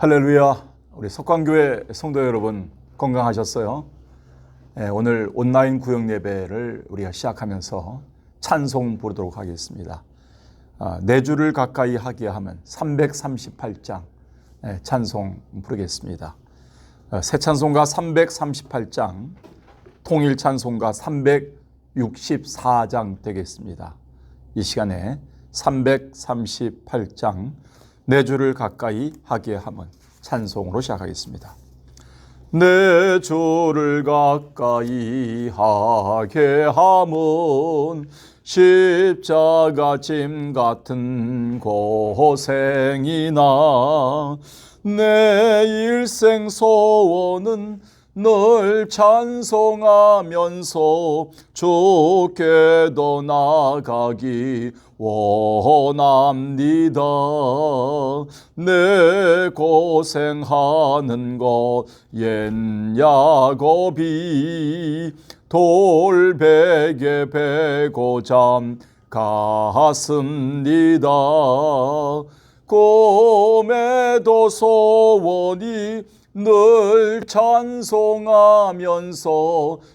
할렐루야. 우리 석광교회 성도 여러분 건강하셨어요? 오늘 온라인 구역 예배를 우리가 시작하면서 찬송 부르도록 하겠습니다. 내 주를 가까이 하게 하면 338장 찬송 부르겠습니다. 새 찬송가 338장, 통일 찬송가 364장 되겠습니다. 이 시간에 338장 내 주를 가까이 하게 하면 찬송으로 시작하겠습니다. 내 주를 가까이 하게 하면 십자가 짐 같은 고생이나 내 일생 소원은 널 찬송하면서 주께도 나가기 원합니다. 내 고생하는 것 옛 야곱이 돌베개 베고 잠갔습니다. 꿈에도 소원이 늘 찬송하면서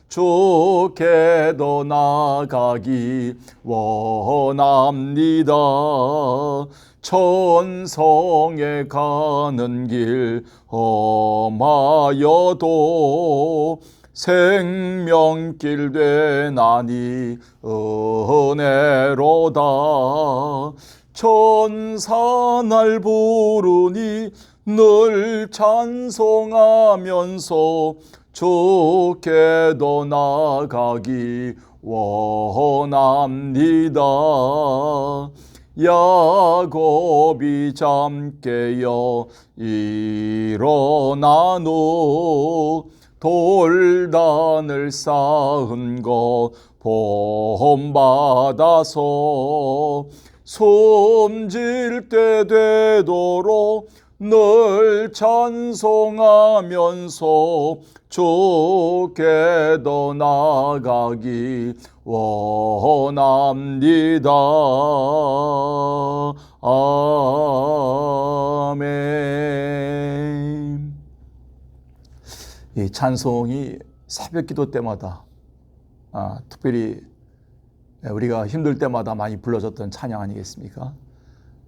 주께도 나가기 원합니다. 천성에 가는 길 험하여도 생명길 되나니 은혜로다. 천사 날 부르니 늘 찬송하면서 주께도 나가기 원합니다. 야곱이 잠 깨어 일어나노 돌단을 쌓은 것 본받아서 숨질 때 되도록 늘 찬송하면서 주께도 나가기 원합니다. 아멘. 이 찬송이 새벽기도 때마다 특별히 우리가 힘들 때마다 많이 불러졌던 찬양 아니겠습니까?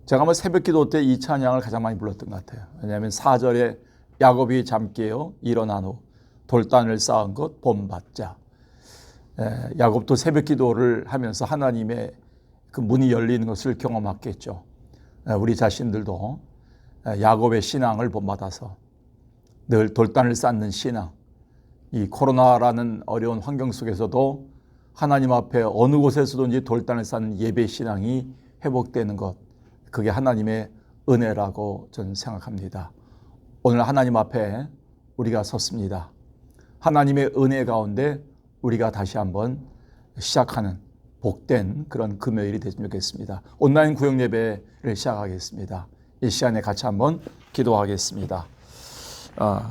제가 아마 새벽기도 때 이 찬양을 가장 많이 불렀던 것 같아요. 왜냐하면 4절에 야곱이 잠 깨어 일어난 후 돌단을 쌓은 것 본받자. 야곱도 새벽기도를 하면서 하나님의 그 문이 열리는 것을 경험했겠죠. 우리 자신들도 야곱의 신앙을 본받아서 늘 돌단을 쌓는 신앙, 이 코로나라는 어려운 환경 속에서도 하나님 앞에 어느 곳에서든지 돌단을 쌓는 예배 신앙이 회복되는 것, 그게 하나님의 은혜라고 저는 생각합니다. 오늘 하나님 앞에 우리가 섰습니다. 하나님의 은혜 가운데 우리가 다시 한번 시작하는 복된 그런 금요일이 됐으면 좋겠습니다. 온라인 구역 예배를 시작하겠습니다. 이 시간에 같이 한번 기도하겠습니다.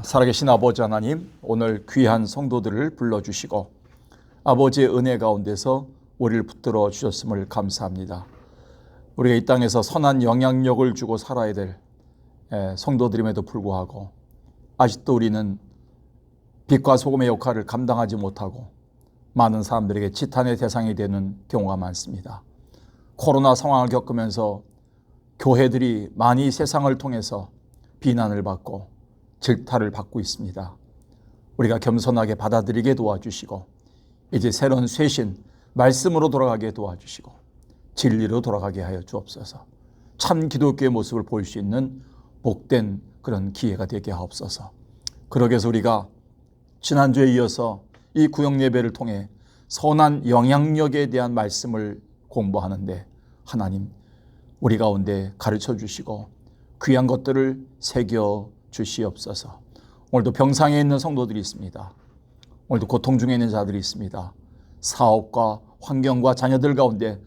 살아계신 아버지 하나님, 오늘 귀한 성도들을 불러주시고 아버지의 은혜 가운데서 우리를 붙들어 주셨음을 감사합니다. 우리가 이 땅에서 선한 영향력을 주고 살아야 될 성도들임에도 불구하고 아직도 우리는 빛과 소금의 역할을 감당하지 못하고 많은 사람들에게 지탄의 대상이 되는 경우가 많습니다. 코로나 상황을 겪으면서 교회들이 많이 세상을 통해서 비난을 받고 질타를 받고 있습니다. 우리가 겸손하게 받아들이게 도와주시고 이제 새로운 쇄신, 말씀으로 돌아가게 도와주시고 진리로 돌아가게 하여 주옵소서. 참 기독교의 모습을 볼 수 있는 복된 그런 기회가 되게 하옵소서. 그러기 위해서 우리가 지난주에 이어서 이 구역 예배를 통해 선한 영향력에 대한 말씀을 공부하는데 하나님 우리 가운데 가르쳐 주시고 귀한 것들을 새겨 주시옵소서. 오늘도 병상에 있는 성도들이 있습니다. 오늘도 고통 중에 있는 자들이 있습니다. 사업과 환경과 자녀들 가운데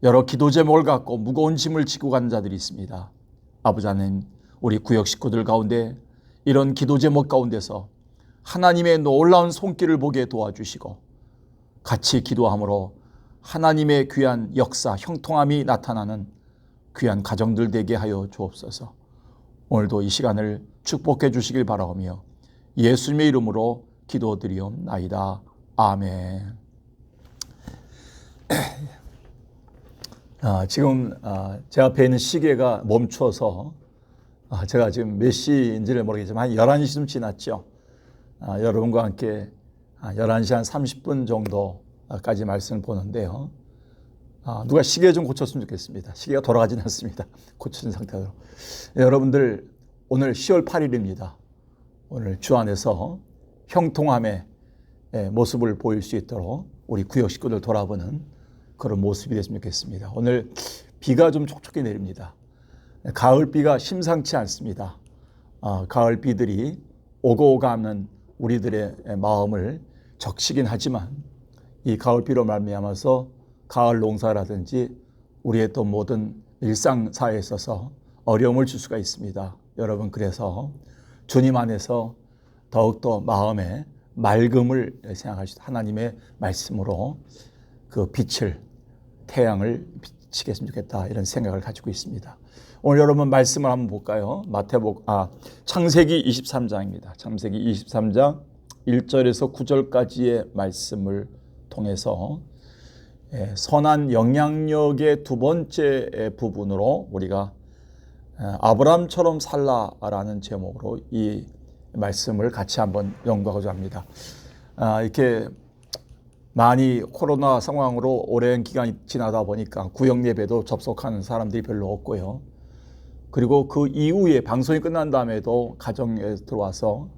여러 기도 제목을 갖고 무거운 짐을 지고 가는 자들이 있습니다. 아버지 하나님, 우리 구역 식구들 가운데 이런 기도 제목 가운데서 하나님의 놀라운 손길을 보게 도와주시고 같이 기도함으로 하나님의 귀한 역사, 형통함이 나타나는 귀한 가정들 되게 하여 주옵소서. 오늘도 이 시간을 축복해 주시길 바라오며 예수님의 이름으로 기도드리옵나이다. 아멘. 지금 제 앞에 있는 시계가 멈춰서 제가 지금 몇 시인지를 모르겠지만 한 11시쯤 지났죠. 여러분과 함께 11시 한 30분 정도까지 말씀을 보는데요. 누가 시계 좀 고쳤으면 좋겠습니다. 시계가 돌아가지는 않습니다. 고쳐진 상태로. 여러분들 오늘 10월 8일입니다. 오늘 주 안에서 형통함의 모습을 보일 수 있도록 우리 구역 식구들 돌아보는 그런 모습이 됐으면 좋겠습니다. 오늘 비가 좀 촉촉히 내립니다. 가을비가 심상치 않습니다. 가을비들이 오고 가는 우리들의 마음을 적시긴 하지만 이 가을비로 말미암아서 가을 농사라든지 우리의 또 모든 일상사에 있어서 어려움을 줄 수가 있습니다. 여러분, 그래서 주님 안에서 더욱더 마음에 맑음을 생각하시고 하나님의 말씀으로 그 빛을, 태양을 비치겠으면 좋겠다, 이런 생각을 가지고 있습니다. 오늘 여러분 말씀을 한번 볼까요? 창세기 23장입니다. 창세기 23장 1절에서 9절까지의 말씀을 통해서 선한 영향력의 두 번째 부분으로 우리가 아브라함처럼 살라라는 제목으로 이 말씀을 같이 한번 연구하고자 합니다. 이렇게 많이 코로나 상황으로 오랜 기간이 지나다 보니까 구역 예배도 접속하는 사람들이 별로 없고요. 그리고 그 이후에 방송이 끝난 다음에도 가정에 들어와서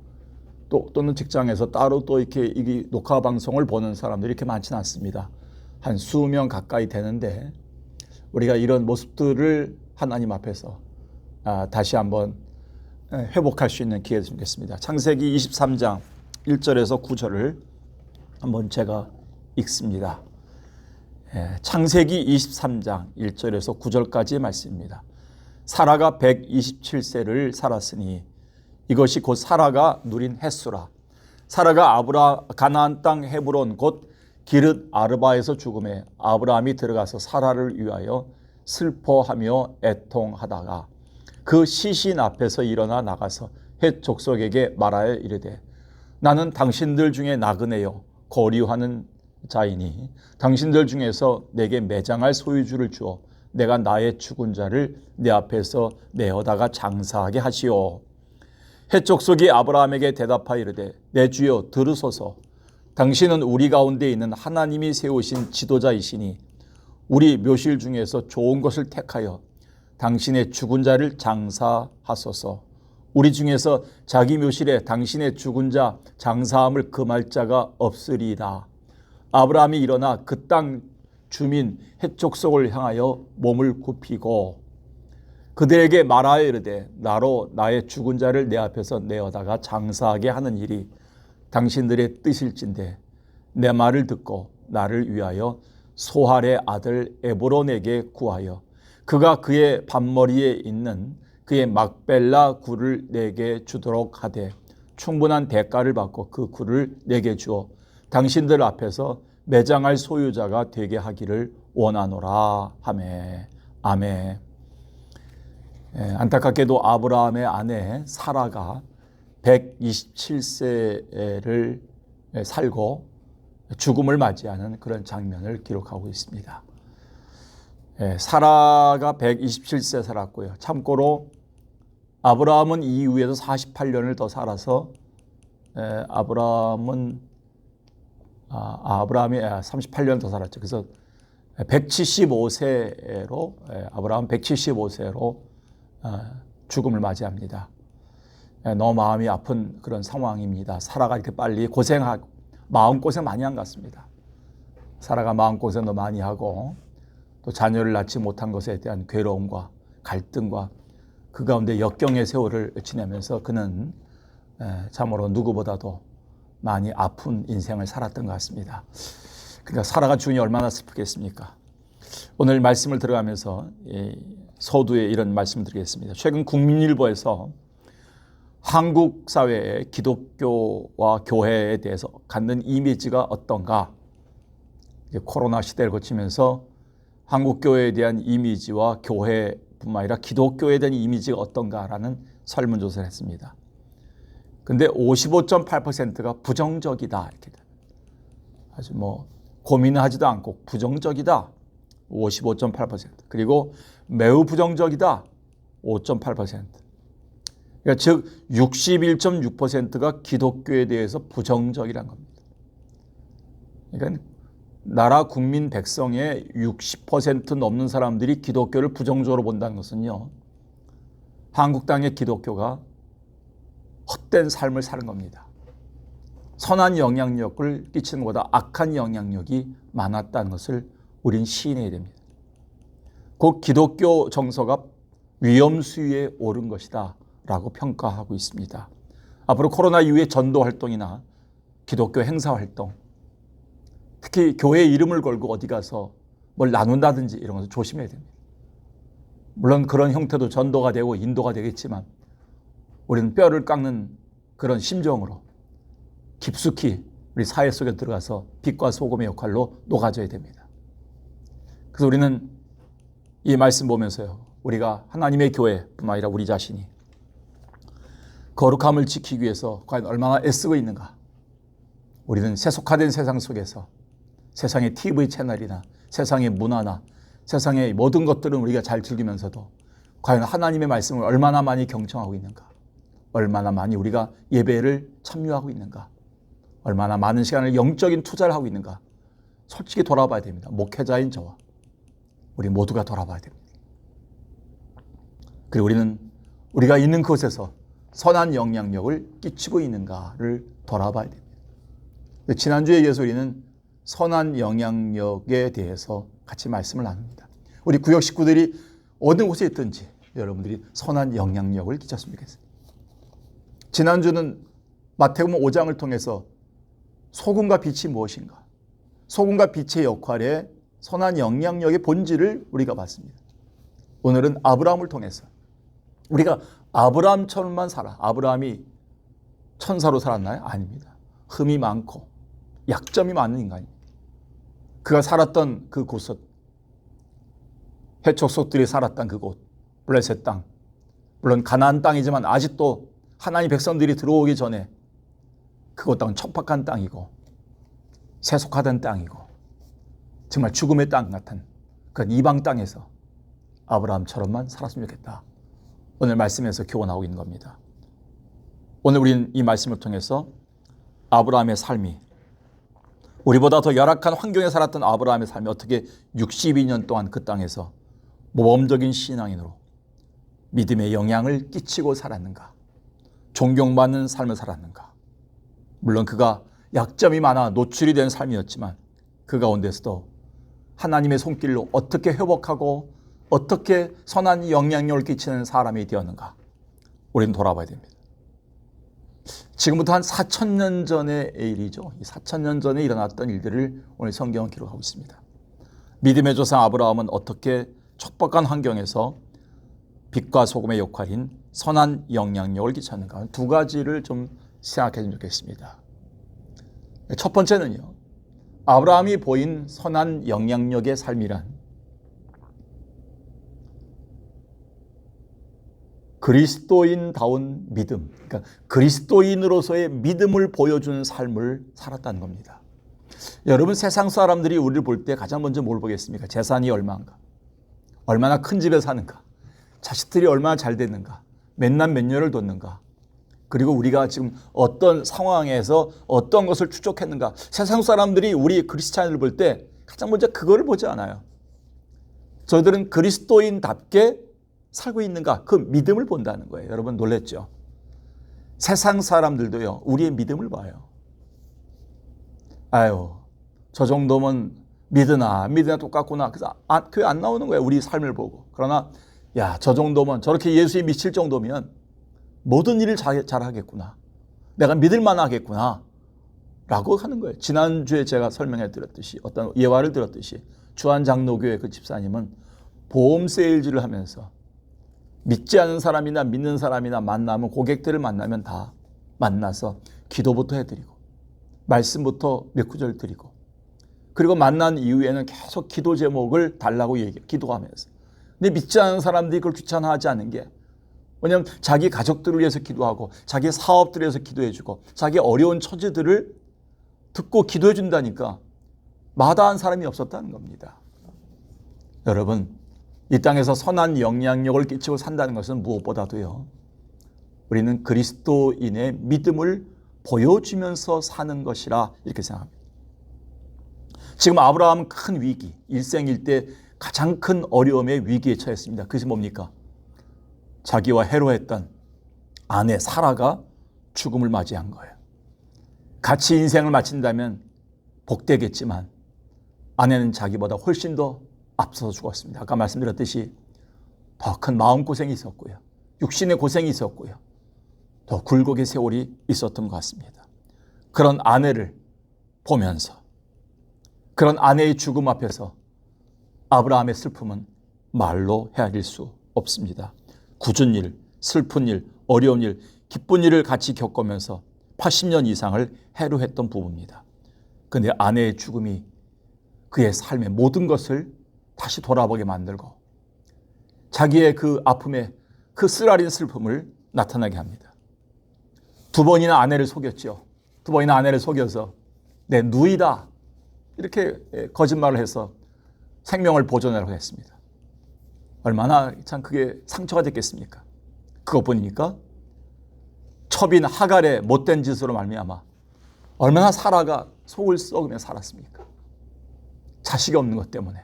또는 직장에서 따로 또 이렇게 녹화 방송을 보는 사람들이 이렇게 많지는 않습니다. 한 수명 가까이 되는데 우리가 이런 모습들을 하나님 앞에서 다시 한번 회복할 수 있는 기회가 되겠습니다. 창세기 23장 1절에서 9절을 한번 제가 읽습니다. 창세기 23장 1절에서 9절까지의 말씀입니다. 사라가 127세를 살았으니 이것이 곧 사라가 누린 햇수라. 사라가 가나안 땅 헤브론 곧 기르 아르바에서 죽음에 아브라함이 들어가서 사라를 위하여 슬퍼하며 애통하다가 그 시신 앞에서 일어나 나가서 헷 족속에게 말하여 이르되 나는 당신들 중에 나그네요 거류하는 자이니 당신들 중에서 내게 매장할 소유주를 주어 내가 나의 죽은 자를 내 앞에서 내어다가 장사하게 하시오. 헷 족속이 아브라함에게 대답하여 이르되 내 주여 들으소서. 당신은 우리 가운데 있는 하나님이 세우신 지도자이시니 우리 묘실 중에서 좋은 것을 택하여 당신의 죽은 자를 장사하소서. 우리 중에서 자기 묘실에 당신의 죽은 자 장사함을 금할 자가 없으리이다. 아브라함이 일어나 그 땅 주민 헷 족속을 향하여 몸을 굽히고 그들에게 말하여 이르되 나로 나의 죽은 자를 내 앞에서 내어다가 장사하게 하는 일이 당신들의 뜻일진데 내 말을 듣고 나를 위하여 소할의 아들 에브론에게 구하여 그가 그의 밭머리에 있는 그의 막벨라 굴을 내게 주도록 하되 충분한 대가를 받고 그 굴을 내게 주어 당신들 앞에서 매장할 소유자가 되게 하기를 원하노라 하매. 아멘. 안타깝게도 아브라함의 아내 사라가 127세를 살고 죽음을 맞이하는 그런 장면을 기록하고 있습니다. 사라가 127세 살았고요. 참고로 아브라함은 이후에도 48년을 더 살아서 아브라함이 38년 더 살았죠. 그래서 175세로 아브라함 175세로 죽음을 맞이합니다. 너무 마음이 아픈 그런 상황입니다. 사라가 이렇게 빨리 마음고생 많이 한 것 같습니다. 사라가 마음고생도 많이 하고 또 자녀를 낳지 못한 것에 대한 괴로움과 갈등과 그 가운데 역경의 세월을 지내면서 그는 참으로 누구보다도 많이 아픈 인생을 살았던 것 같습니다. 그러니까 사라가 죽으니 얼마나 슬프겠습니까? 오늘 말씀을 들어가면서 서두에 이런 말씀을 드리겠습니다. 최근 국민일보에서 한국 사회의 기독교와 교회에 대해서 갖는 이미지가 어떤가? 코로나 시대를 거치면서 한국 교회에 대한 이미지와 교회 뿐만 아니라 기독교에 대한 이미지가 어떤가라는 설문조사를 했습니다. 근데 55.8%가 부정적이다. 이렇게 아주 고민하지도 않고 부정적이다. 55.8%. 그리고 매우 부정적이다. 5.8%. 그러니까 즉 61.6%가 기독교에 대해서 부정적이란 겁니다. 그러니까 나라 국민 백성의 60% 넘는 사람들이 기독교를 부정적으로 본다는 것은요, 한국 땅의 기독교가 헛된 삶을 사는 겁니다. 선한 영향력을 끼치는 것보다 악한 영향력이 많았다는 것을 우린 시인해야 됩니다. 곧 기독교 정서가 위험수위에 오른 것이다 라고 평가하고 있습니다. 앞으로 코로나 이후에 전도 활동이나 기독교 행사 활동, 특히 교회 이름을 걸고 어디 가서 뭘 나눈다든지 이런 것을 조심해야 됩니다. 물론 그런 형태도 전도가 되고 인도가 되겠지만 우리는 뼈를 깎는 그런 심정으로 깊숙이 우리 사회 속에 들어가서 빛과 소금의 역할로 녹아져야 됩니다. 그래서 우리는 이 말씀 보면서요, 우리가 하나님의 교회뿐만 아니라 우리 자신이 거룩함을 지키기 위해서 과연 얼마나 애쓰고 있는가. 우리는 세속화된 세상 속에서 세상의 TV 채널이나 세상의 문화나 세상의 모든 것들은 우리가 잘 즐기면서도 과연 하나님의 말씀을 얼마나 많이 경청하고 있는가, 얼마나 많이 우리가 예배를 참여하고 있는가, 얼마나 많은 시간을 영적인 투자를 하고 있는가, 솔직히 돌아봐야 됩니다. 목회자인 저와 우리 모두가 돌아봐야 됩니다. 그리고 우리는 우리가 있는 곳에서 선한 영향력을 끼치고 있는가를 돌아봐야 됩니다. 지난주에 이어서 우리는 선한 영향력에 대해서 같이 말씀을 나눕니다. 우리 구역 식구들이 어느 곳에 있든지 여러분들이 선한 영향력을 끼쳤으면 좋겠습니다. 지난주는 마태복음 5장을 통해서 소금과 빛이 무엇인가, 소금과 빛의 역할에 선한 영향력의 본질을 우리가 봤습니다. 오늘은 아브라함을 통해서 우리가 아브라함처럼만 살아. 아브라함이 천사로 살았나요? 아닙니다. 흠이 많고 약점이 많은 인간입니다. 그가 살았던 그 곳은 해족속들이 살았던 그곳, 블레셋 땅, 물론 가나안 땅이지만 아직도 하나님 백성들이 들어오기 전에 그곳 땅은 척박한 땅이고 세속화된 땅이고 정말 죽음의 땅 같은 그런 이방 땅에서 아브라함처럼만 살았으면 좋겠다. 오늘 말씀에서 교훈하고 있는 겁니다. 오늘 우리는 이 말씀을 통해서 아브라함의 삶이, 우리보다 더 열악한 환경에 살았던 아브라함의 삶이 어떻게 62년 동안 그 땅에서 모범적인 신앙인으로 믿음의 영향을 끼치고 살았는가, 존경받는 삶을 살았는가. 물론 그가 약점이 많아 노출이 된 삶이었지만 그 가운데서도 하나님의 손길로 어떻게 회복하고 어떻게 선한 영향력을 끼치는 사람이 되었는가, 우리는 돌아봐야 됩니다. 지금부터 한 4,000년 전의 일이죠. 이 4,000년 전에 일어났던 일들을 오늘 성경은 기록하고 있습니다. 믿음의 조상 아브라함은 어떻게 척박한 환경에서 빛과 소금의 역할인 선한 영향력을 끼쳤는가, 두 가지를 좀 생각했으면 좋겠습니다. 첫 번째는요, 아브라함이 보인 선한 영향력의 삶이란 그리스도인다운 믿음, 그러니까 그리스도인으로서의 믿음을 보여주는 삶을 살았다는 겁니다. 여러분, 세상 사람들이 우리를 볼 때 가장 먼저 뭘 보겠습니까? 재산이 얼마인가, 얼마나 큰 집에 사는가, 자식들이 얼마나 잘 됐는가, 몇남 몇 녀를 뒀는가, 그리고 우리가 지금 어떤 상황에서 어떤 것을 추적했는가. 세상 사람들이 우리 그리스찬을 볼 때 가장 먼저 그거를 보지 않아요. 저희들은 그리스도인답게 살고 있는가, 그 믿음을 본다는 거예요. 여러분 놀랬죠? 세상 사람들도요, 우리의 믿음을 봐요. 아유, 저 정도면 믿으나 똑같구나. 그래서 교회 안 나오는 거예요, 우리 삶을 보고. 그러나 야, 저 정도면, 저렇게 예수에 미칠 정도면 모든 일을 잘하겠구나, 내가 믿을만 하겠구나 라고 하는 거예요. 지난주에 제가 설명해 드렸듯이, 어떤 예화를 들었듯이 주한장로교회 그 집사님은 보험 세일즈를 하면서 믿지 않는 사람이나 믿는 사람이나 만나면, 고객들을 만나면 다 만나서 기도부터 해드리고 말씀부터 몇 구절 드리고, 그리고 만난 이후에는 계속 기도 제목을 달라고 기도하면서 근데 믿지 않는 사람들이 그걸 귀찮아하지 않는 게, 왜냐하면 자기 가족들을 위해서 기도하고 자기 사업들을 위해서 기도해주고 자기 어려운 처지들을 듣고 기도해 준다니까 마다한 사람이 없었다는 겁니다. 여러분, 이 땅에서 선한 영향력을 끼치고 산다는 것은 무엇보다도요, 우리는 그리스도인의 믿음을 보여주면서 사는 것이라 이렇게 생각합니다. 지금 아브라함은 큰 위기, 일생일대 가장 큰 어려움의 위기에 처했습니다. 그것이 뭡니까? 자기와 해로했던 아내 사라가 죽음을 맞이한 거예요. 같이 인생을 마친다면 복되겠지만 아내는 자기보다 훨씬 더 앞서서 죽었습니다. 아까 말씀드렸듯이 더 큰 마음고생이 있었고요, 육신의 고생이 있었고요, 더 굴곡의 세월이 있었던 것 같습니다. 그런 아내를 보면서, 그런 아내의 죽음 앞에서 아브라함의 슬픔은 말로 헤아릴 수 없습니다. 굳은 일, 슬픈 일, 어려운 일, 기쁜 일을 같이 겪으면서 80년 이상을 해로했던 부부입니다. 그런데 아내의 죽음이 그의 삶의 모든 것을 다시 돌아보게 만들고 자기의 그 아픔에 그 쓰라린 슬픔을 나타나게 합니다. 두 번이나 아내를 속였죠. 두 번이나 아내를 속여서 내 누이다 이렇게 거짓말을 해서 생명을 보존하려고 했습니다. 얼마나 참 그게 상처가 됐겠습니까? 그것뿐입니까? 첩인 하갈의 못된 짓으로 말미암아 얼마나 사라가 속을 썩으며 살았습니까? 자식이 없는 것 때문에.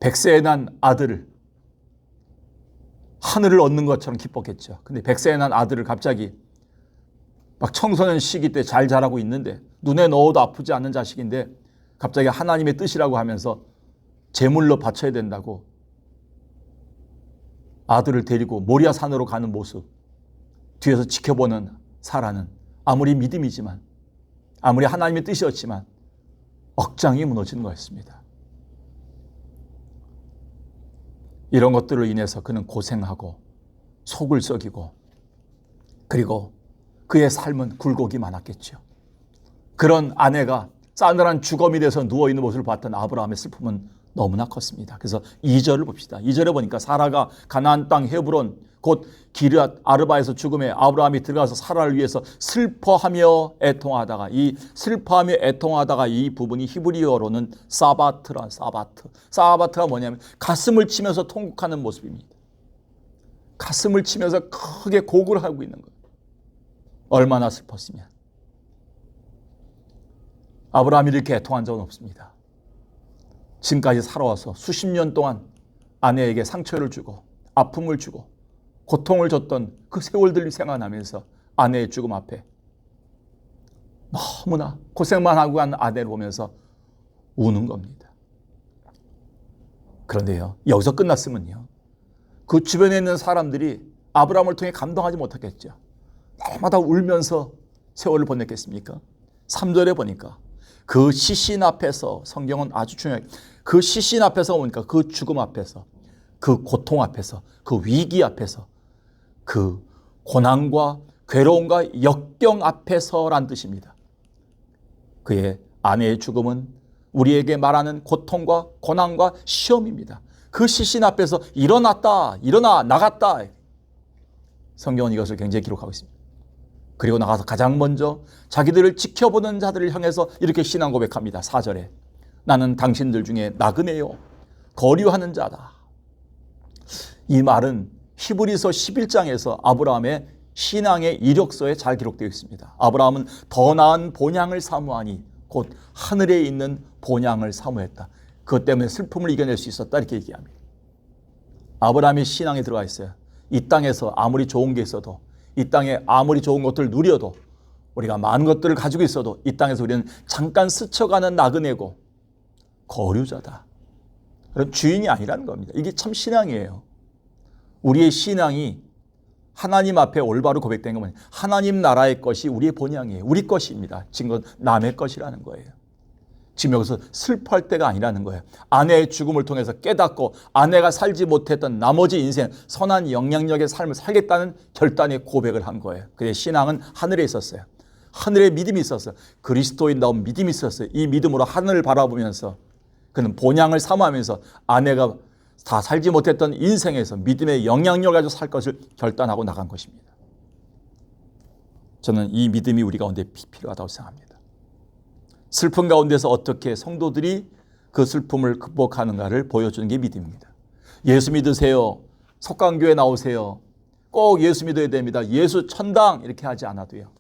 백세에 난 아들을 하늘을 얻는 것처럼 기뻤겠죠. 근데 백세에 난 아들을 갑자기 막 청소년 시기 때 잘 자라고 있는데, 눈에 넣어도 아프지 않는 자식인데 갑자기 하나님의 뜻이라고 하면서 제물로 바쳐야 된다고 아들을 데리고 모리아 산으로 가는 모습, 뒤에서 지켜보는 사라는 아무리 믿음이지만, 아무리 하나님의 뜻이었지만 억장이 무너지는 거였습니다. 이런 것들로 인해서 그는 고생하고 속을 썩이고, 그리고 그의 삶은 굴곡이 많았겠죠. 그런 아내가 싸늘한 주검이 돼서 누워있는 모습을 봤던 아브라함의 슬픔은 너무나 컸습니다. 그래서 2절을 봅시다. 2절에 보니까 사라가 가나안 땅 헤브론 곧 기럇 아르바에서 죽음에 아브라함이 들어가서 사라를 위해서 슬퍼하며 애통하다가, 이 슬퍼하며 애통하다가 이 부분이 히브리어로는 사바트라. 사바트가 뭐냐면 가슴을 치면서 통곡하는 모습입니다. 가슴을 치면서 크게 곡을 하고 있는 거예요. 얼마나 슬펐으면. 아브라함이 이렇게 애통한 적은 없습니다. 지금까지 살아와서 수십 년 동안 아내에게 상처를 주고 아픔을 주고 고통을 줬던 그 세월들이 생각나면서 아내의 죽음 앞에 너무나 고생만 하고 간 아내를 보면서 우는 겁니다. 그런데요, 여기서 끝났으면요, 그 주변에 있는 사람들이 아브라함을 통해 감동하지 못했겠죠. 날마다 울면서 세월을 보냈겠습니까? 3절에 보니까 그 시신 앞에서, 성경은 아주 중요해요. 그 시신 앞에서 보니까 그 죽음 앞에서, 그 고통 앞에서, 그 위기 앞에서, 그 고난과 괴로움과 역경 앞에서란 뜻입니다. 그의 아내의 죽음은 우리에게 말하는 고통과 고난과 시험입니다. 그 시신 앞에서 일어났다, 일어나, 나갔다. 성경은 이것을 굉장히 기록하고 있습니다. 그리고 나가서 가장 먼저 자기들을 지켜보는 자들을 향해서 이렇게 신앙 고백합니다. 4절에 나는 당신들 중에 나그네요, 거류하는 자다. 이 말은 히브리서 11장에서 아브라함의 신앙의 이력서에 잘 기록되어 있습니다. 아브라함은 더 나은 본향을 사모하니 곧 하늘에 있는 본향을 사모했다. 그것 때문에 슬픔을 이겨낼 수 있었다, 이렇게 얘기합니다. 아브라함이 신앙에 들어가 있어요. 이 땅에서 아무리 좋은 게 있어도, 이 땅에 아무리 좋은 것들을 누려도, 우리가 많은 것들을 가지고 있어도 이 땅에서 우리는 잠깐 스쳐가는 나그네고 거류자다. 그런 주인이 아니라는 겁니다. 이게 참 신앙이에요. 우리의 신앙이 하나님 앞에 올바로 고백된 건 하나님 나라의 것이 우리의 본향이에요. 우리 것입니다. 지금 남의 것이라는 거예요. 지금 여기서 슬퍼할 때가 아니라는 거예요. 아내의 죽음을 통해서 깨닫고 아내가 살지 못했던 나머지 인생, 선한 영향력의 삶을 살겠다는 결단의 고백을 한 거예요. 그의 신앙은 하늘에 있었어요. 하늘에 믿음이 있었어요. 그리스도인다운 믿음이 있었어요. 이 믿음으로 하늘을 바라보면서 그는 본향을 사모하면서 아내가 다 살지 못했던 인생에서 믿음의 영향력을 가지고 살 것을 결단하고 나간 것입니다. 저는 이 믿음이 우리 가운데 필요하다고 생각합니다. 슬픔 가운데서 어떻게 성도들이 그 슬픔을 극복하는가를 보여주는 게 믿음입니다. 예수 믿으세요. 석강교회 나오세요. 꼭 예수 믿어야 됩니다. 예수 천당 이렇게 하지 않아도요.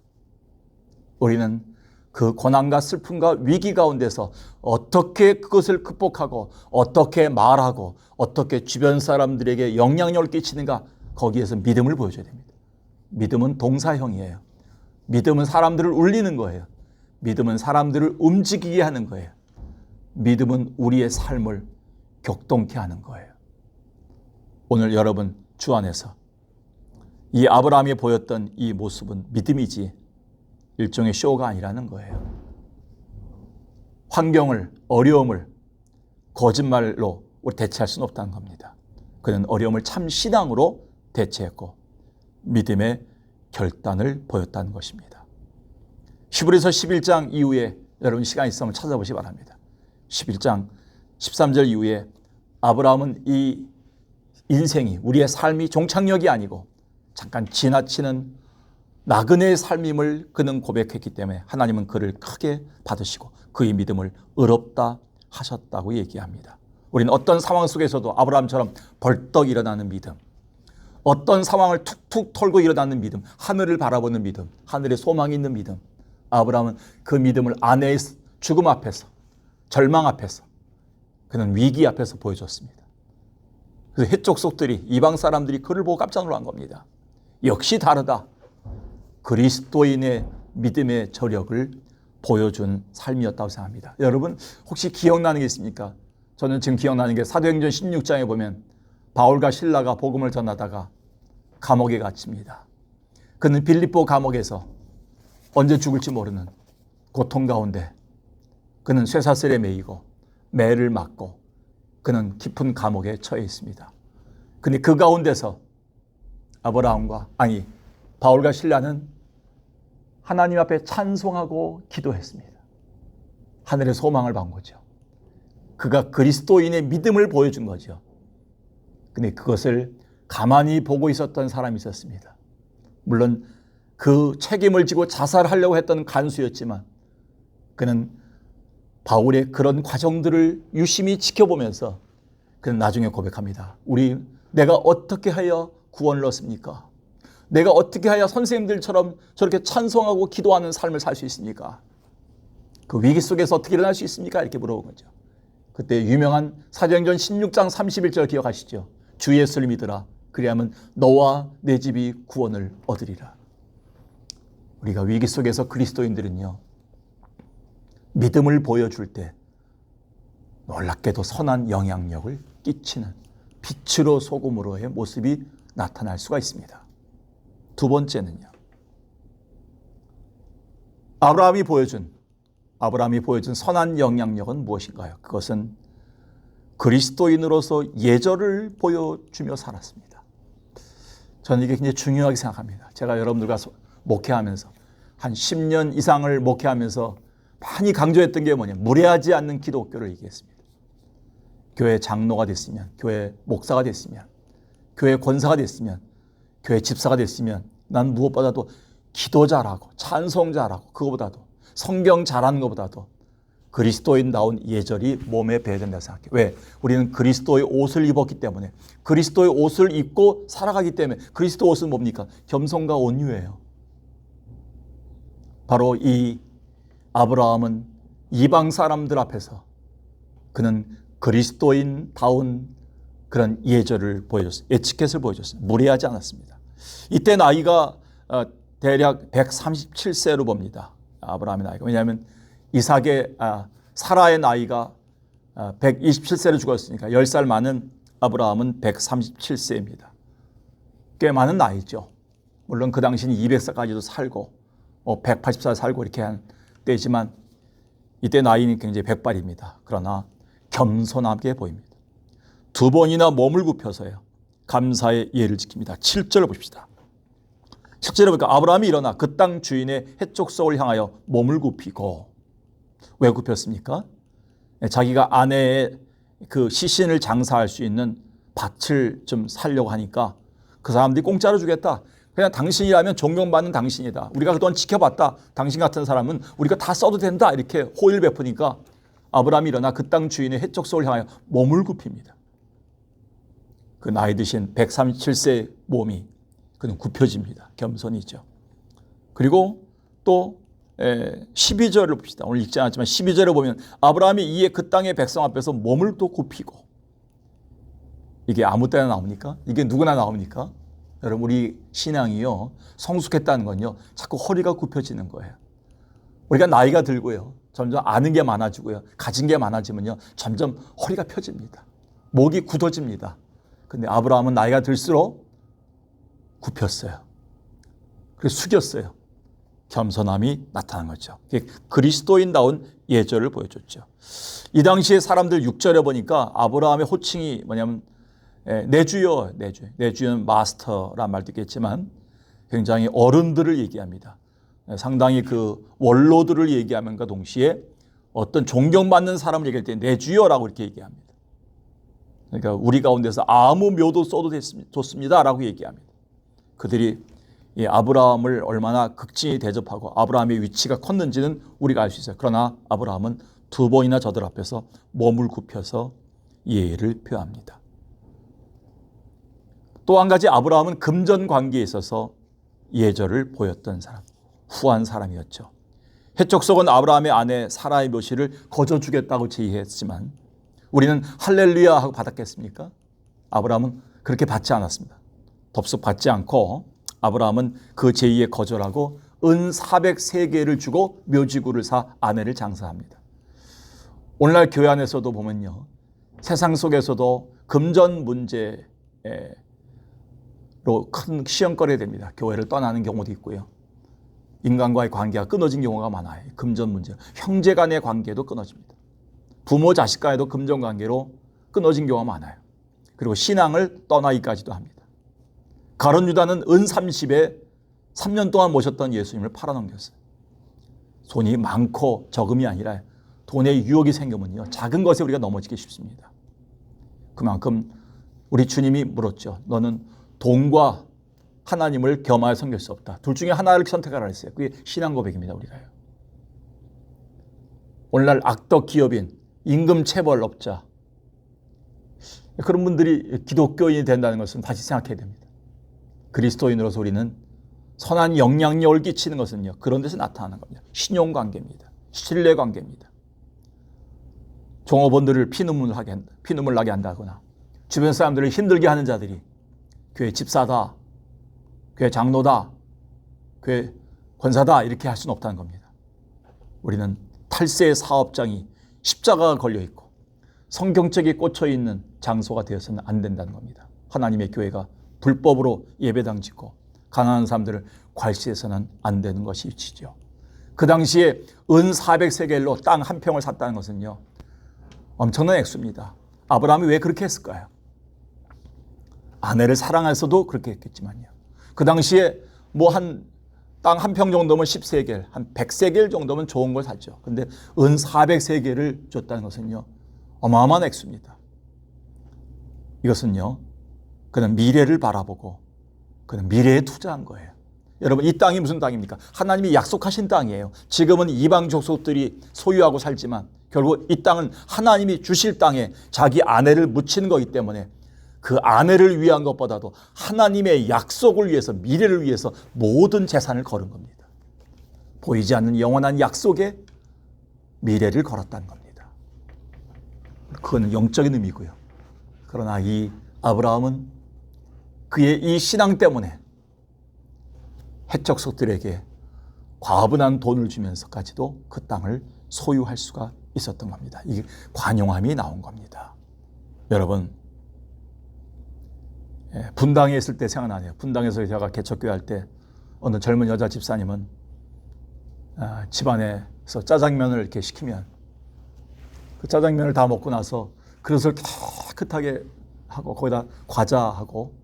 우리는 그 고난과 슬픔과 위기 가운데서 어떻게 그것을 극복하고 어떻게 말하고 어떻게 주변 사람들에게 영향력을 끼치는가, 거기에서 믿음을 보여줘야 됩니다. 믿음은 동사형이에요. 믿음은 사람들을 울리는 거예요. 믿음은 사람들을 움직이게 하는 거예요. 믿음은 우리의 삶을 격동케 하는 거예요. 오늘 여러분 주 안에서 이 아브라함이 보였던 이 모습은 믿음이지 일종의 쇼가 아니라는 거예요. 환경을, 어려움을 거짓말로 대체할 수는 없다는 겁니다. 그는 어려움을 참 신앙으로 대체했고 믿음의 결단을 보였다는 것입니다. 히브리서 11장 이후에 여러분 시간 있으면 찾아보시기 바랍니다. 11장 13절 이후에 아브라함은 이 인생이, 우리의 삶이 종착역이 아니고 잠깐 지나치는 나그네의 삶임을 그는 고백했기 때문에 하나님은 그를 크게 받으시고 그의 믿음을 의롭다 하셨다고 얘기합니다. 우리는 어떤 상황 속에서도 아브라함처럼 벌떡 일어나는 믿음, 어떤 상황을 툭툭 털고 일어나는 믿음, 하늘을 바라보는 믿음, 하늘에 소망이 있는 믿음. 아브라함은 그 믿음을 아내의 죽음 앞에서, 절망 앞에서, 그는 위기 앞에서 보여줬습니다. 그래서 해쪽 속들이, 이방 사람들이 그를 보고 깜짝 놀란 겁니다. 역시 다르다. 그리스도인의 믿음의 저력을 보여준 삶이었다고 생각합니다. 여러분 혹시 기억나는 게 있습니까? 저는 지금 기억나는 게 사도행전 16장에 보면 바울과 실라가 복음을 전하다가 감옥에 갇힙니다. 그는 빌립보 감옥에서 언제 죽을지 모르는 고통 가운데 그는 쇠사슬에 매이고 매를 맞고 그는 깊은 감옥에 처해 있습니다. 근데 그 가운데서 바울과 실라는 하나님 앞에 찬송하고 기도했습니다. 하늘의 소망을 본 거죠. 그가 그리스도인의 믿음을 보여준 거죠. 근데 그것을 가만히 보고 있었던 사람이 있었습니다. 물론 그 책임을 지고 자살하려고 했던 간수였지만 그는 바울의 그런 과정들을 유심히 지켜보면서 그는 나중에 고백합니다. 내가 어떻게 하여 구원을 얻습니까? 내가 어떻게 해야 선생님들처럼 저렇게 찬송하고 기도하는 삶을 살 수 있습니까? 그 위기 속에서 어떻게 일어날 수 있습니까? 이렇게 물어본 거죠. 그때 유명한 사도행전 16장 31절 기억하시죠? 주 예수를 믿으라. 그리하면 너와 내 집이 구원을 얻으리라. 우리가 위기 속에서 그리스도인들은요, 믿음을 보여줄 때 놀랍게도 선한 영향력을 끼치는 빛으로 소금으로의 모습이 나타날 수가 있습니다. 두 번째는요, 아브라함이 보여준 선한 영향력은 무엇인가요? 그것은 그리스도인으로서 예절을 보여주며 살았습니다. 저는 이게 굉장히 중요하게 생각합니다. 제가 여러분들과 목회하면서 한 10년 이상을 목회하면서 많이 강조했던 게 뭐냐, 무례하지 않는 기독교를 얘기했습니다. 교회 장로가 됐으면, 교회 목사가 됐으면, 교회 권사가 됐으면, 교회 집사가 됐으면 난 무엇보다도 기도 잘하고 찬송 잘하고 그거보다도 성경 잘하는 것보다도 그리스도인다운 예절이 몸에 배어야 된다고 생각해요. 왜? 우리는 그리스도의 옷을 입었기 때문에, 그리스도의 옷을 입고 살아가기 때문에. 그리스도 옷은 뭡니까? 겸손과 온유예요. 바로 이 아브라함은 이방 사람들 앞에서 그는 그리스도인다운 그런 예절을 보여줬어요. 에티켓을 보여줬어요. 무례하지 않았습니다. 이때 나이가 대략 137세로 봅니다. 아브라함의 나이가. 왜냐하면 사라의 나이가 127세로 죽었으니까 10살 많은 아브라함은 137세입니다. 꽤 많은 나이죠. 물론 그 당시는 200살까지도 살고 180살 살고 이렇게 한 때지만 이때 나이는 굉장히 백발입니다. 그러나 겸손하게 보입니다. 두 번이나 몸을 굽혀서요, 감사의 예를 지킵니다. 7절을 보십시다. 7절에 보니까 아브라함이 일어나 그 땅 주인의 해쪽 속을 향하여 몸을 굽히고. 왜 굽혔습니까? 자기가 아내의 그 시신을 장사할 수 있는 밭을 좀 살려고 하니까 그 사람들이 공짜로 주겠다. 그냥 당신이라면 존경받는 당신이다. 우리가 그동안 지켜봤다. 당신 같은 사람은 우리가 다 써도 된다. 이렇게 호의를 베푸니까 아브라함이 일어나 그 땅 주인의 해적속을 향하여 몸을 굽힙니다. 그 나이 드신 137세의 몸이 그는 굽혀집니다. 겸손이죠. 그리고 또 12절을 봅시다. 오늘 읽지 않았지만 12절을 보면 아브라함이 이에 그 땅의 백성 앞에서 몸을 또 굽히고, 이게 아무 때나 나옵니까? 이게 누구나 나옵니까? 여러분, 우리 신앙이요, 성숙했다는 건요, 자꾸 허리가 굽혀지는 거예요. 우리가 나이가 들고요, 점점 아는 게 많아지고요, 가진 게 많아지면요, 점점 허리가 펴집니다. 목이 굳어집니다. 근데 아브라함은 나이가 들수록 굽혔어요. 그래서 숙였어요. 겸손함이 나타난 거죠. 그리스도인다운 예절을 보여줬죠. 이 당시에 사람들 6절에 보니까 아브라함의 호칭이 뭐냐면 내 주여, 내 주여. 내 주여는 마스터란 말도 있겠지만 굉장히 어른들을 얘기합니다. 상당히 그 원로들을 얘기하면과 동시에 어떤 존경받는 사람을 얘기할 때 내 주여라고 이렇게 얘기합니다. 그러니까 우리 가운데서 아무 묘도 써도 좋습니다라고 얘기합니다. 그들이 이 아브라함을 얼마나 극진히 대접하고 아브라함의 위치가 컸는지는 우리가 알 수 있어요. 그러나 아브라함은 2번이나 저들 앞에서 몸을 굽혀서 예의를 표합니다. 또 한 가지, 아브라함은 금전 관계에 있어서 예절을 보였던 사람, 후한 사람이었죠. 해적속은 아브라함의 아내 사라의 묘시를 거저주겠다고 제의했지만 우리는 할렐루야 하고 받았겠습니까? 아브라함은 그렇게 받지 않았습니다. 덥석 받지 않고 아브라함은 그 제의에 거절하고 은 403개를 주고 묘지구를 사 아내를 장사합니다. 오늘날 교회 안에서도 보면요, 세상 속에서도 금전 문제로 큰 시험거리가 됩니다. 교회를 떠나는 경우도 있고요. 인간과의 관계가 끊어진 경우가 많아요. 금전 문제, 형제 간의 관계도 끊어집니다. 부모 자식 간에도 금전 관계로 끊어진 경우가 많아요. 그리고 신앙을 떠나기까지도 합니다. 가룟 유다는 은 30에 3년 동안 모셨던 예수님을 팔아넘겼어요. 돈이 많고 적음이 아니라 돈에 유혹이 생기면요, 작은 것에 우리가 넘어지기 쉽습니다. 그만큼 우리 주님이 물었죠. 너는 돈과 하나님을 겸하여 섬길 수 없다. 둘 중에 하나를 선택하라 했어요. 그게 신앙 고백입니다. 우리가요. 오늘날 악덕 기업인, 임금 체벌업자, 그런 분들이 기독교인이 된다는 것은 다시 생각해야 됩니다. 그리스도인으로서 우리는 선한 영향력을 끼치는 것은요, 그런 데서 나타나는 겁니다. 신용관계입니다. 신뢰관계입니다. 종업원들을 피눈물 나게 한다거나 주변 사람들을 힘들게 하는 자들이 교회 집사다, 교회 장로다, 교회 권사다 이렇게 할 수는 없다는 겁니다. 우리는 탈세의 사업장이 십자가가 걸려있고 성경책이 꽂혀있는 장소가 되어서는 안 된다는 겁니다. 하나님의 교회가 불법으로 예배당 짓고 가난한 사람들을 괄시해서는 안 되는 것이 이치죠. 그 당시에 은 400세겔로 땅 한 평을 샀다는 것은요, 엄청난 액수입니다. 아브라함이 왜 그렇게 했을까요? 아내를 사랑해서도 그렇게 했겠지만요. 그 당시에 뭐 땅 한 평 정도면 10세겔, 한 100세겔 정도면 좋은 걸 샀죠. 근데 은 400세겔을 줬다는 것은요, 어마어마한 액수입니다. 이것은요, 그는 미래를 바라보고 그는 미래에 투자한 거예요. 여러분, 이 땅이 무슨 땅입니까? 하나님이 약속하신 땅이에요. 지금은 이방 족속들이 소유하고 살지만 결국 이 땅은 하나님이 주실 땅에 자기 아내를 묻히는 거기 때문에 그 아내를 위한 것보다도 하나님의 약속을 위해서, 미래를 위해서 모든 재산을 걸은 겁니다. 보이지 않는 영원한 약속에 미래를 걸었다는 겁니다. 그건 영적인 의미고요. 그러나 이 아브라함은 그의 이 신앙 때문에 해적속들에게 과분한 돈을 주면서까지도 그 땅을 소유할 수가 있었던 겁니다. 이게 관용함이 나온 겁니다. 여러분, 분당에 있을 때 생각나네요. 분당에서 제가 개척교회 할 때 어느 젊은 여자 집사님은 집안에서 짜장면을 이렇게 시키면 그 짜장면을 다 먹고 나서 그릇을 깨끗하게 하고 거기다 과자하고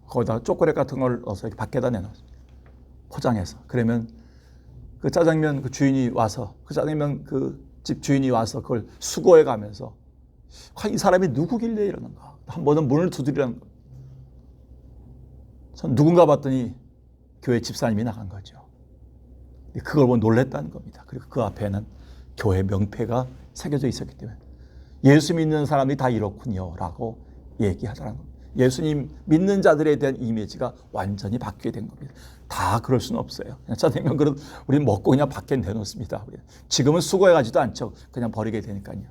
거기다 초콜릿 같은 걸 넣어서 이렇게 밖에다 내놨어요. 포장해서. 그러면 그 짜장면 그 주인이 와서 그 짜장면 그 집 주인이 와서 그걸 수고해 가면서 이 사람이 누구길래 이러는가. 한 번은 문을 두드리라는 거. 전 누군가 봤더니 교회 집사님이 나간 거죠. 그걸 보고 놀랬다는 겁니다. 그리고 그 앞에는 교회 명패가 새겨져 있었기 때문에 예수 믿는 사람이 다 이렇군요 라고 얘기하더라는 겁니다. 예수님 믿는 자들에 대한 이미지가 완전히 바뀌게 된 겁니다. 다 그럴 수는 없어요. 그냥 짜장면 그릇 우리는 먹고 그냥 밖에 내놓습니다. 지금은 수고해가지도 않죠. 그냥 버리게 되니까요.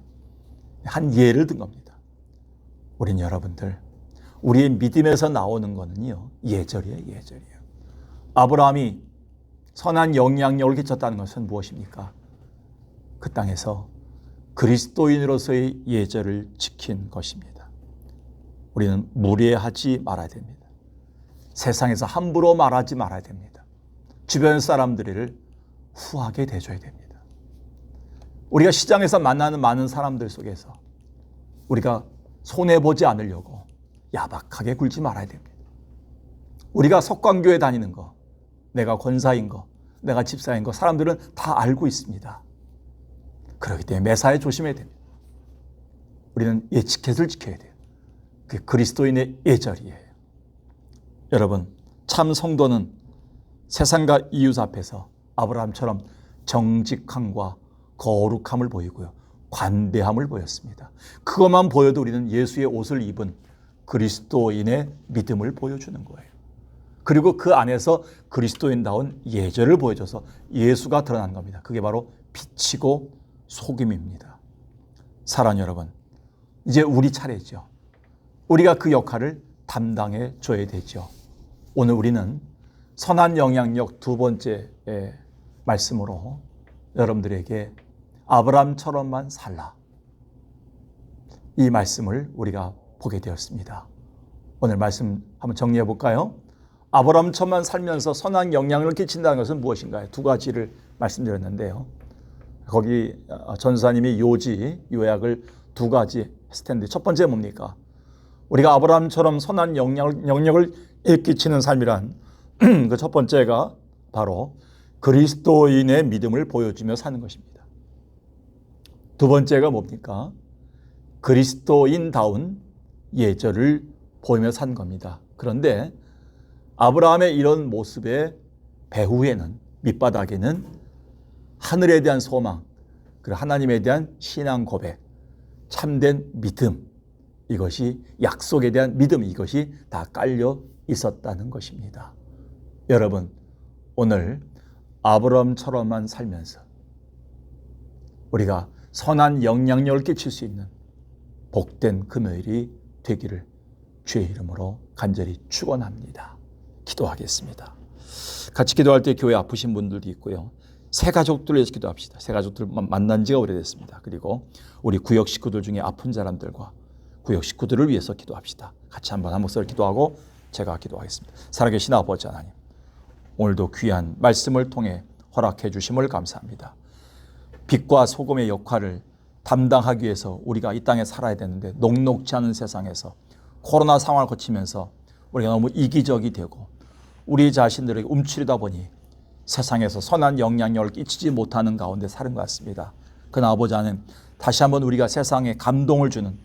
한 예를 든 겁니다. 우린 여러분들 우리의 믿음에서 나오는 거는요 예절이에요. 예절이에요. 아브라함이 선한 영향력을 끼쳤다는 것은 무엇입니까? 그 땅에서 그리스도인으로서의 예절을 지킨 것입니다. 우리는 무례하지 말아야 됩니다. 세상에서 함부로 말하지 말아야 됩니다. 주변 사람들을 후하게 대줘야 됩니다. 우리가 시장에서 만나는 많은 사람들 속에서 우리가 손해보지 않으려고 야박하게 굴지 말아야 됩니다. 우리가 석관교회 다니는 거, 내가 권사인 거, 내가 집사인 거 사람들은 다 알고 있습니다. 그렇기 때문에 매사에 조심해야 됩니다. 우리는 예치켓을 지켜야 돼요. 그게 그리스도인의 예절이에요. 여러분, 참 성도는 세상과 이웃 앞에서 아브라함처럼 정직함과 거룩함을 보이고요. 관대함을 보였습니다. 그것만 보여도 우리는 예수의 옷을 입은 그리스도인의 믿음을 보여주는 거예요. 그리고 그 안에서 그리스도인다운 예절을 보여줘서 예수가 드러난 겁니다. 그게 바로 빛이고 소금입니다. 사랑하는 여러분, 이제 우리 차례죠. 우리가 그 역할을 담당해 줘야 되죠. 오늘 우리는 선한 영향력 두 번째 말씀으로 여러분들에게 아브라함처럼만 살라. 이 말씀을 우리가 보게 되었습니다. 오늘 말씀 한번 정리해 볼까요? 아브라함처럼만 살면서 선한 영향을 끼친다는 것은 무엇인가요? 두 가지를 말씀드렸는데요. 거기 전사님이 요약을 두 가지 했을 텐데 첫 번째 뭡니까? 우리가 아브라함처럼 선한 영향력을 끼치는 삶이란 그 첫 번째가 바로 그리스도인의 믿음을 보여주며 사는 것입니다. 두 번째가 뭡니까? 그리스도인다운 예절을 보이며 산 겁니다. 그런데 아브라함의 이런 모습의 배후에는 밑바닥에는 하늘에 대한 소망, 그리고 하나님에 대한 신앙 고백, 참된 믿음, 이것이 약속에 대한 믿음, 이것이 다 깔려 있었다는 것입니다. 여러분, 오늘 아브라함처럼만 살면서 우리가 선한 영향력을 끼칠 수 있는 복된 금요일이 되기를 주의 이름으로 간절히 축원합니다. 기도하겠습니다. 같이 기도할 때 교회 아프신 분들도 있고요. 새 가족들을 위해서 기도합시다. 새 가족들 만난 지가 오래됐습니다. 그리고 우리 구역 식구들 중에 아픈 사람들과 구역 식구들을 위해서 기도합시다. 같이 한번 한 목소리를 기도하고 제가 기도하겠습니다. 살아계신 아버지 하나님, 오늘도 귀한 말씀을 통해 허락해 주심을 감사합니다. 빛과 소금의 역할을 담당하기 위해서 우리가 이 땅에 살아야 되는데 녹록지 않은 세상에서 코로나 상황을 거치면서 우리가 너무 이기적이 되고 우리 자신들에게 움츠리다 보니 세상에서 선한 영향력을 끼치지 못하는 가운데 사는 것 같습니다. 그러나 아버지 하나님, 다시 한번 우리가 세상에 감동을 주는,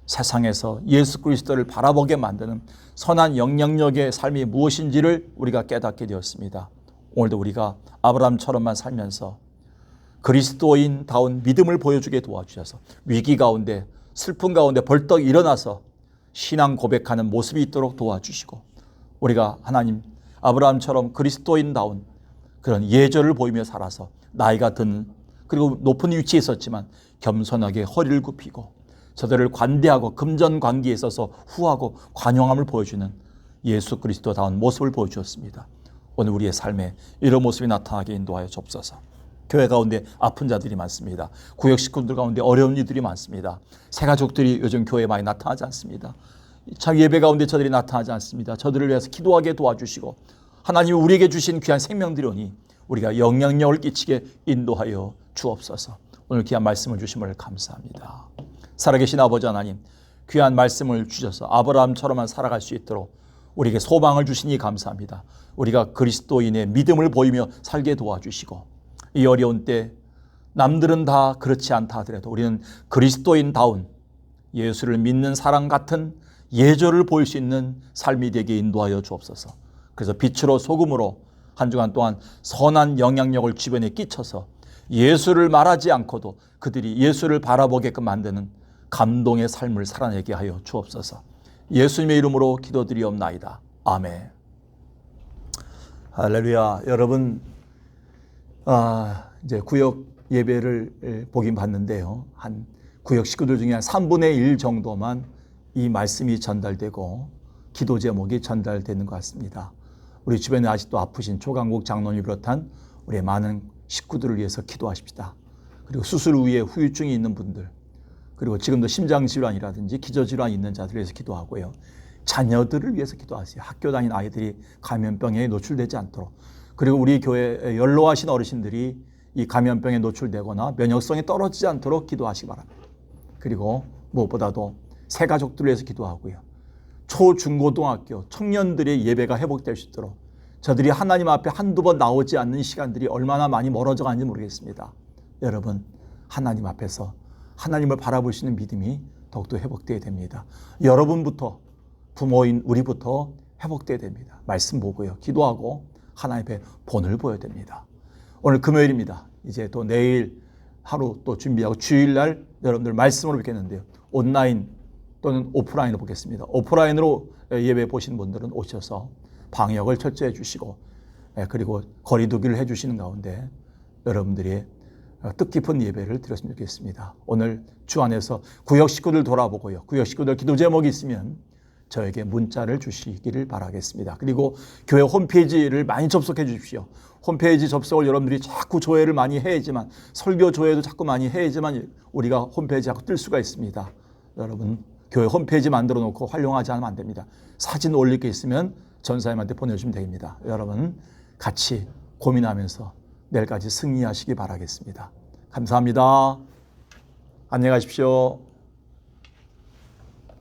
세상에서 예수 그리스도를 바라보게 만드는 선한 영향력의 삶이 무엇인지를 우리가 깨닫게 되었습니다. 오늘도 우리가 아브라함처럼만 살면서 그리스도인다운 믿음을 보여주게 도와주셔서 위기 가운데, 슬픔 가운데 벌떡 일어나서 신앙 고백하는 모습이 있도록 도와주시고, 우리가 하나님 아브라함처럼 그리스도인다운 그런 예절을 보이며 살아서 나이가 든, 그리고 높은 위치에 있었지만 겸손하게 허리를 굽히고 저들을 관대하고 금전관계에 있어서 후하고 관용함을 보여주는 예수 그리스도다운 모습을 보여주었습니다. 오늘 우리의 삶에 이런 모습이 나타나게 인도하여 주옵소서. 교회 가운데 아픈 자들이 많습니다. 구역 식구들 가운데 어려운 이들이 많습니다. 새 가족들이 요즘 교회에 많이 나타나지 않습니다. 참 예배 가운데 저들이 나타나지 않습니다. 저들을 위해서 기도하게 도와주시고 하나님이 우리에게 주신 귀한 생명들이오니 우리가 영향력을 끼치게 인도하여 주옵소서. 오늘 귀한 말씀을 주심을 감사합니다. 살아계신 아버지 하나님, 귀한 말씀을 주셔서 아브라함처럼만 살아갈 수 있도록 우리에게 소망을 주시니 감사합니다. 우리가 그리스도인의 믿음을 보이며 살게 도와주시고 이 어려운 때 남들은 다 그렇지 않다 하더라도 우리는 그리스도인다운 예수를 믿는 사람 같은 예절을 보일 수 있는 삶이 되게 인도하여 주옵소서. 그래서 빛으로 소금으로 한 주간 동안 선한 영향력을 주변에 끼쳐서 예수를 말하지 않고도 그들이 예수를 바라보게끔 만드는 감동의 삶을 살아내게 하여 주옵소서. 예수님의 이름으로 기도드리옵나이다. 아멘. 할렐루야. 여러분, 이제 구역 예배를 보긴 봤는데요. 한 구역 식구들 중에 한 3분의 1 정도만 이 말씀이 전달되고 기도 제목이 전달되는 것 같습니다. 우리 주변에 아직도 아프신 조강국 장로님 비롯한 우리 많은 식구들을 위해서 기도하십시다. 그리고 수술 후에 후유증이 있는 분들, 그리고 지금도 심장질환이라든지 기저질환이 있는 자들을 위해서 기도하고요. 자녀들을 위해서 기도하세요. 학교 다니는 아이들이 감염병에 노출되지 않도록. 그리고 우리 교회 연로하신 어르신들이 이 감염병에 노출되거나 면역성이 떨어지지 않도록 기도하시기 바랍니다. 그리고 무엇보다도 새 가족들을 위해서 기도하고요. 초, 중, 고등학교 청년들의 예배가 회복될 수 있도록 저들이 하나님 앞에 한두 번 나오지 않는 시간들이 얼마나 많이 멀어져 가는지 모르겠습니다. 여러분, 하나님 앞에서 하나님을 바라볼 수 있는 믿음이 더욱더 회복되어야 됩니다. 여러분부터, 부모인 우리부터 회복되어야 됩니다. 말씀 보고요. 기도하고 하나님 앞에 본을 보여야 됩니다. 오늘 금요일입니다. 이제 또 내일 하루 또 준비하고 주일날 여러분들 말씀으로 뵙겠는데요. 온라인 또는 오프라인으로 보겠습니다. 오프라인으로 예배 보시는 분들은 오셔서 방역을 철저히 해주시고 그리고 거리 두기를 해주시는 가운데 여러분들이 뜻깊은 예배를 드렸으면 좋겠습니다. 오늘 주 안에서 구역 식구들 돌아보고요. 구역 식구들 기도 제목이 있으면 저에게 문자를 주시기를 바라겠습니다. 그리고 교회 홈페이지를 많이 접속해 주십시오. 홈페이지 접속을 여러분들이 자꾸 조회를 많이 해야지만, 설교 조회도 자꾸 많이 해야지만 우리가 홈페이지 자꾸 뜰 수가 있습니다. 여러분, 교회 홈페이지 만들어 놓고 활용하지 않으면 안 됩니다. 사진 올릴 게 있으면 전사님한테 보내주시면 됩니다. 여러분 같이 고민하면서 내일까지 승리하시기 바라겠습니다. 감사합니다. 안녕히 가십시오.